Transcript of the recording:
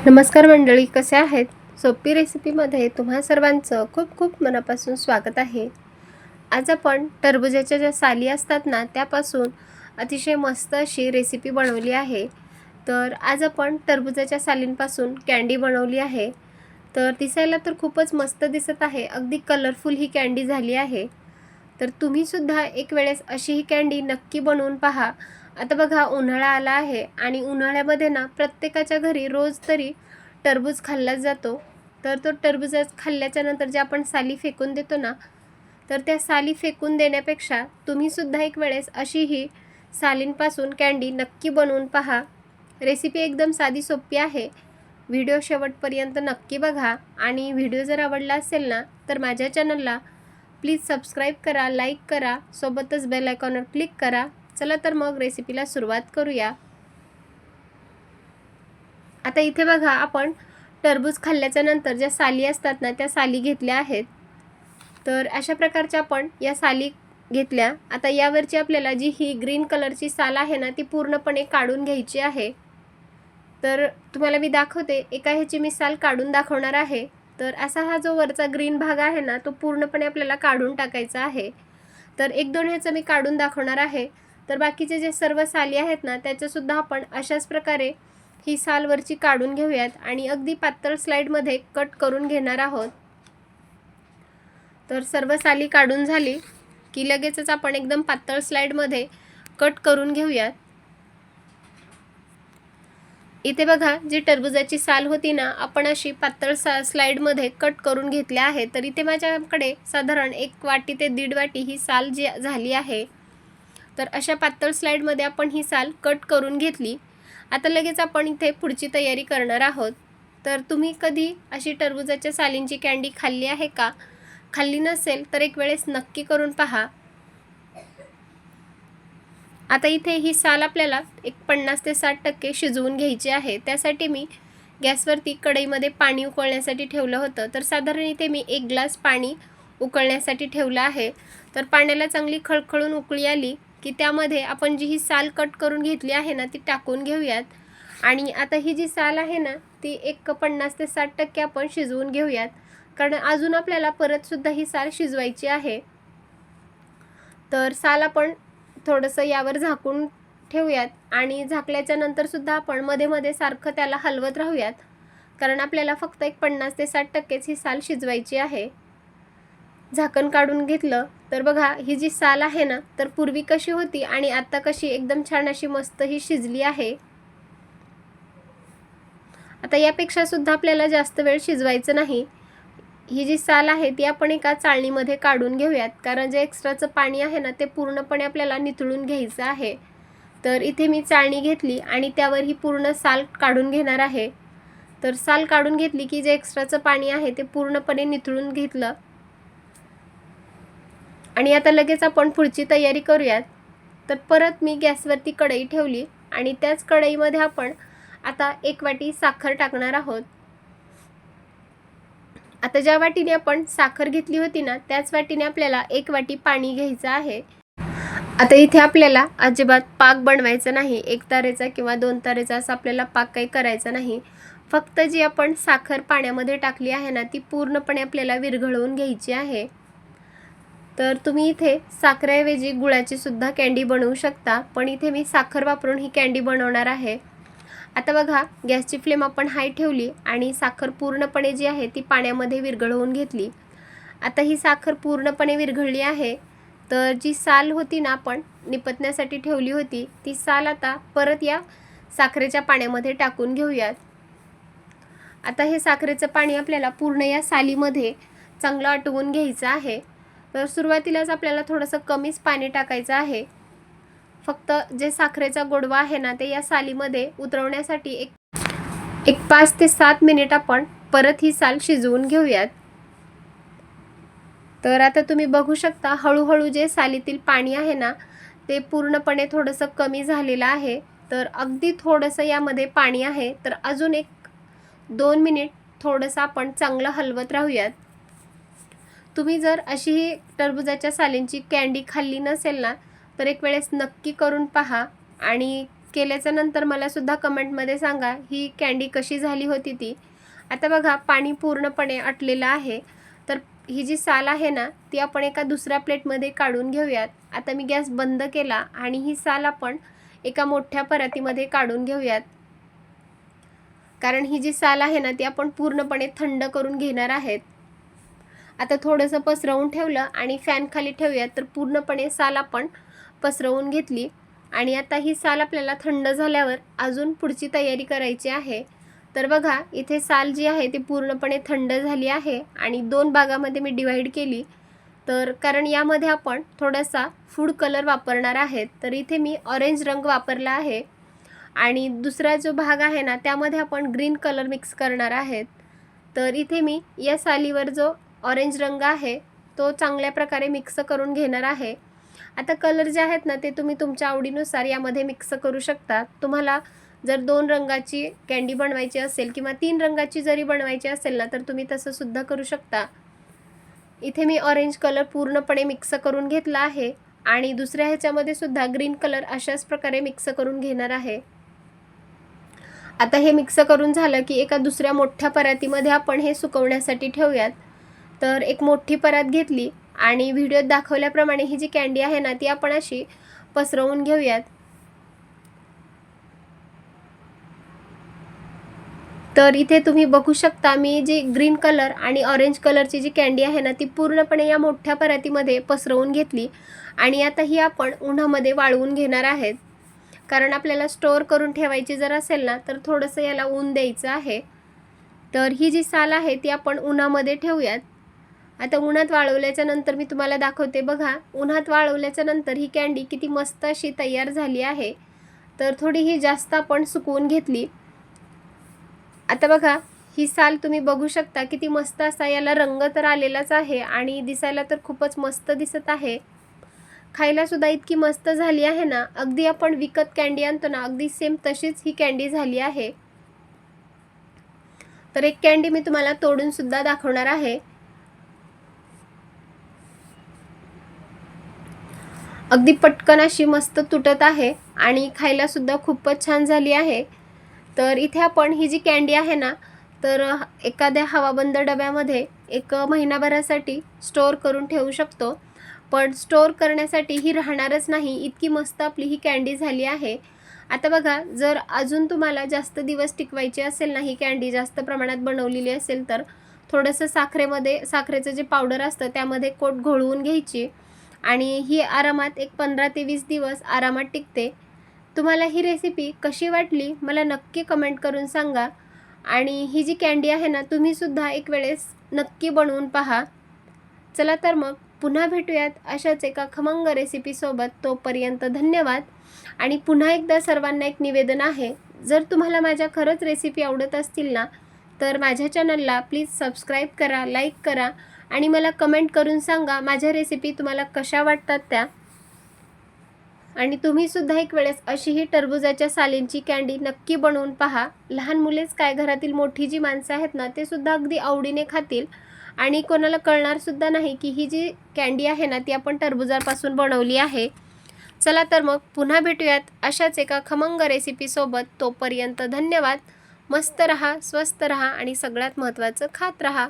नमस्कार मंडळी, कसे आहेत? सोपी रेसिपीमध्ये तुम्हा सर्वांचं खूप खूप मनापासून स्वागत आहे. आज आपण टरबूजाच्या ज्या साली असतात ना, त्यापासून अतिशय मस्त अशी रेसिपी बनवली आहे. तर आज आपण टरबूजाच्या सालींपासून कँडी बनवली आहे. तर दिसायला तर खूपच मस्त दिसत आहे. अगदी कलरफुल ही कँडी झाली आहे. तर तुम्हीसुद्धा एक वेळेस अशी ही कँडी नक्की बनवून पहा. आता बघा, उन्हाळा आला आहे आणि उन्हाळ्यामध्ये ना प्रत्येकाच्या घरी रोज तरी टरबूज खाल्लाच जातो. तर तो टरबूज खाल्ल्याच्या नंतर जे आपण साली फेकून देतो ना, तर त्या साली फेकून देण्यापेक्षा तुम्हीसुद्धा एक वेळेस अशी ही सालींपासून कँडी नक्की बनवून पहा. रेसिपी एकदम साधी सोपी आहे. व्हिडिओ शेवटपर्यंत नक्की बघा आणि व्हिडिओ जर आवडला असेल ना, तर माझ्या चॅनलला प्लीज सबस्क्राईब करा, लाईक करा, सोबतच बेल आयकॉनवर क्लिक करा. चला तर मग रेसिपीला सुरुवात करूया. आता इथे बघा, आपण टरबूज खाल्ल्याच्या नंतर ज्या साली असतात ना, त्या साली घेतल्या आहेत. तर अशा प्रकारच्या आपण या साली घेतल्या. आता यावरची आपल्याला जी ही ग्रीन कलरची साल आहे ना, ती पूर्णपणे काढून घ्यायची आहे. तर तुम्हाला मी दाखवते, एका ह्याची मी साल काढून दाखवणार आहे. तर असा हा जो वरचा ग्रीन भाग आहे ना, तो पूर्णपणे आपल्याला काढून टाकायचा आहे. तर एक दोन ह्याचं मी काढून दाखवणार आहे. तर बाकीचे जे सर्व साली आहेत ना, त्याच्यासुद्धा आपण अशाच प्रकारे ही साल वरची काढून घेऊयात आणि अगदी पातळ स्लाईडमध्ये कट करून घेणार आहोत. तर सर्व साली काढून झाली की लगेचच आपण एकदम पातळ स्लाईडमध्ये कट करून घेऊयात. इथे बघा, जी टरबूजाची साल होती ना, आपण अशी पातळ स्लाईडमध्ये कट करून घेतल्या आहे. तर इथे माझ्याकडे साधारण 1 वाटी ते 1.5 वाटी ही साल जी झाली आहे. तर अशा पातळ स्लाईडमध्ये आपण ही साल कट करून घेतली. आता लगेच आपण इथे पुढची तयारी करणार आहोत. तर तुम्ही कधी अशी टरबूजाच्या सालींची कँडी खाल्ली आहे का? खाल्ली नसेल तर एक वेळेस नक्की करून पहा. आता इथे ही साल आपल्याला एक 50 ते 60% शिजवून घ्यायची आहे. त्यासाठी मी गॅसवरती कढईमध्ये पाणी उकळण्यासाठी ठेवलं होतं. तर साधारण इथे मी 1 ग्लास पाणी उकळण्यासाठी ठेवलं आहे. तर पाण्याला चांगली खळखळून उकळी आली की त्यामध्ये आपण जी ही साल कट करून घेतली आहे ना, ती टाकून घेऊयात. आणि आता ही जी साल आहे ना, ती एक 50 ते 60% आपण शिजवून घेऊयात. कारण अजून आपल्याला परतसुद्धा ही साल शिजवायची आहे. तर साल आपण थोडंसं यावर झाकून ठेवूयात आणि झाकल्याच्या नंतरसुद्धा आपण मध्ये मध्ये सारखं त्याला हलवत राहूयात. कारण आपल्याला फक्त एक 50 ते 60%च ही साल शिजवायची आहे. झाकण काढून घेतलं तर बघा, ही जी साल आहे ना, तर पूर्वी कशी होती आणि आता कशी एकदम छान अशी मस्त ही शिजली आहे. आता यापेक्षा सुद्धा आपल्याला जास्त वेळ शिजवायचं नाही. ही जी साल आहे ती आपण एका चाळणीमध्ये काढून घेऊयात. कारण जे एक्स्ट्राचं पाणी आहे ना, ते पूर्णपणे आपल्याला निथळून घ्यायचं आहे. तर इथे मी चाळणी घेतली आणि त्यावर ही पूर्ण साल काढून घेणार आहे. तर साल काढून घेतली की जे एक्स्ट्राचं पाणी आहे ते पूर्णपणे निथळून घेतलं. आणि आता लगेच आपण पुढची तयारी करूयात. तर परत मी गॅसवरती कढई ठेवली आणि त्याच कढईमध्ये आपण आता 1 वाटी साखर टाकणार आहोत. आता ज्या वाटीने आपण साखर घेतली होती ना, त्याच वाटीने आपल्याला 1 वाटी पाणी घ्यायचं आहे. आता इथे आपल्याला अजिबात पाक बनवायचा नाही. 1 तारेचा किंवा 2 तारेचा असा आपल्याला पाक काही करायचा नाही. फक्त जी आपण साखर पाण्यामध्ये टाकली आहे ना, ती पूर्णपणे आपल्याला विरघळवून घ्यायची आहे. तर तुम्ही इथे साखरेऐवजी गुळाची सुद्धा कँडी बनवू शकता, पण इथे मी साखर वापरून ही कँडी बनवणार आहे. आता बघा, गॅसची फ्लेम आपण हाय ठेवली आणि साखर पूर्णपणे जी आहे ती पाण्यामध्ये विरघळवून घेतली. आता ही साखर पूर्णपणे विरघळली आहे. तर जी साल होती ना, आपण निपटण्यासाठी ठेवली होती, ती साल आता परत या साखरेच्या पाण्यामध्ये टाकून घेऊयात. आता हे साखरेचं पाणी आपल्याला पूर्ण या सालीमध्ये चांगलं आटवून घ्यायचं आहे. तर सुरुवातीलाच आपल्याला थोडंसं कमीच पाणी टाकायचं आहे. फक्त जे साखरेचा गोडवा आहे ना, ते या सालीमध्ये उतरवण्यासाठी एक 5 ते 7 मिनिट आपण परत ही साल शिजवून घेऊयात. तर आता तुम्ही बघू शकता, हळूहळू जे सालीतील पाणी आहे ना, ते पूर्णपणे थोडंसं कमी झालेलं आहे. तर अगदी थोडंसं यामध्ये पाणी आहे. तर अजून 1-2 मिनिट थोडंसं आपण चांगलं हलवत राहूयात. तुम्ही जर अशी ही टरबूजाच्या सालींची कँडी खाल्ली नसेल ना, तर एक वेळेस नक्की करून पहा आणि केल्याच्या नंतर मला सुद्धा कमेंटमध्ये सांगा ही कँडी कशी झाली होती ती. आता बघा पाणी पूर्णपणे आटलेलं आहे. तर ही जी साल आहे ना ती आपण एका दुसऱ्या प्लेटमध्ये काढून घेऊयात. आता मी गॅस बंद केला आणि ही साल आपण एका मोठ्या परातीमध्ये काढून घेऊयात. कारण ही जी साल आहे ना ती आपण पूर्णपणे थंड करून घेणार आहेत. आता थोडंसं पसरवून ठेवलं आणि फॅन खाली ठेवूयात. तर पूर्णपणे साल आपण पसरवून घेतली आणि आता ही साल आपल्याला थंड झाल्यावर अजून पुढची तयारी करायची आहे. तर बघा इथे साल जी आहे ती पूर्णपणे थंड झाली आहे आणि 2 भागामध्ये मी डिवाइड केली. तर कारण यामध्ये आपण थोडासा फूड कलर वापरणार आहेत. तर इथे मी ऑरेंज रंग वापरला आहे आणि दुसरा जो भाग आहे ना त्यामध्ये आपण ग्रीन कलर मिक्स करणार आहेत. तर इथे मी या सालीवर जो ऑरेंज रंग आहे तो चांगल्या प्रकारे मिक्स करून घेणार आहे. आता कलर जे आहेत ना ते तुम्ही तुमच्या आवडीनुसार यामध्ये मिक्स करू शकता. तुम्हाला जर 2 रंगाची कँडी बनवायची असेल किंवा 3 रंगाची जरी बनवायची असेल ना तर तुम्ही तसं सुद्धा करू शकता. इथे मी ऑरेंज कलर पूर्णपणे मिक्स करून घेतला आहे आणि दुसऱ्या ह्याच्यामध्ये सुद्धा ग्रीन कलर अशाच प्रकारे मिक्स करून घेणार आहे. आता हे मिक्स करून झालं की एका दुसऱ्या मोठ्या परातीमध्ये आपण हे सुकवण्यासाठी ठेवूयात. तर एक मोठी परात घेतली आणि व्हिडिओत दाखवल्याप्रमाणे ही जी कँडी आहे ना ती आपण अशी पसरवून घेऊयात. तर इथे तुम्ही बघू शकता मी जी ग्रीन कलर आणि ऑरेंज कलरची जी कँडी आहे ना ती पूर्णपणे या मोठ्या परातीमध्ये पसरवून घेतली आणि आता ही आपण उन्हामध्ये वाळवून घेणार आहेत. कारण आपल्याला स्टोअर करून ठेवायची जर असेल ना तर थोडंसं याला ऊन द्यायचं आहे. तर ही जी साल आहे ती आपण उन्हामध्ये ठेवूयात. आता उन्हात वाळवल्याच्या नंतर मी तुम्हाला दाखवते. बघा उन्हात वाळवल्याच्या नंतर ही कँडी किती मस्त अशी तयार झाली आहे. तर थोडी ही जास्त आपण सुकवून घेतली. आता बघा ही साल तुम्ही बघू शकता किती मस्त असा याला रंग तर आलेलाच आहे आणि दिसायला तर खूपच मस्त दिसत आहे. खायला सुद्धा इतकी मस्त झाली आहे ना. अगदी आपण विकत कँडी आणतो ना अगदी सेम तशीच ही कँडी झाली आहे. तर एक कँडी मी तुम्हाला तोडून सुद्धा दाखवणार आहे. अगदी पटकन अशी मस्त तुटत आहे आणि खायला सुद्धा खूपच छान झाली आहे. तर इथे आपण ही जी कँडी आहे ना तर एखाद्या हवाबंद डब्यामध्ये 1 महिनाभरासाठी स्टोअर करून ठेवू शकतो. पण स्टोअर करण्यासाठी ही राहणारच नाही इतकी मस्त आपली ही कँडी झाली आहे. आता बघा जर अजून तुम्हाला जास्त दिवस टिकवायची असेल ना ही कँडी जास्त प्रमाणात बनवलेली असेल तर थोडंसं साखरेचं जे पावडर असतं त्यामध्ये कोट घोळवून घ्यायची आणि ही आरामात एक 15 ते 20 दिवस आरामात टिकते. तुम्हाला ही रेसिपी कशी वाटली मला नक्की कमेंट करून सांगा आणि ही जी कँडी आहे ना तुम्ही सुद्धा एक वेळेस नक्की बनवून पहा. चला तर मग पुन्हा भेटूयात अशाच एका खमंग रेसिपीसोबत. तोपर्यंत धन्यवाद. आणि पुन्हा एकदा सर्वांना एक निवेदन आहे. जर तुम्हाला माझ्या खरंच रेसिपी आवडत असतील ना तर माझ्या चॅनलला प्लीज सबस्क्राईब करा, लाईक करा आणि मला कमेंट करून सांगा माझ्या रेसिपी तुम्हाला कशा वाटतात त्या. आणि तुम्ही सुद्धा एक वेळेस अशी ही टरबूजाच्या सालींची कँडी नक्की बनवून पहा. लहान मुलेच काय घरातील मोठी जी माणसं आहेत ना ते सुद्धा अगदी आवडीने खातील आणि कोणाला कळणार सुद्धा नाही की ही जी कँडी आहे ना ती आपण टरबूजापासून बनवली आहे. चला तर मग पुन्हा भेटूयात अशाच एका खमंग रेसिपीसोबत. तोपर्यंत धन्यवाद. मस्त रहा, स्वस्त रहा आणि सगळ्यात महत्त्वाचं खात रहा.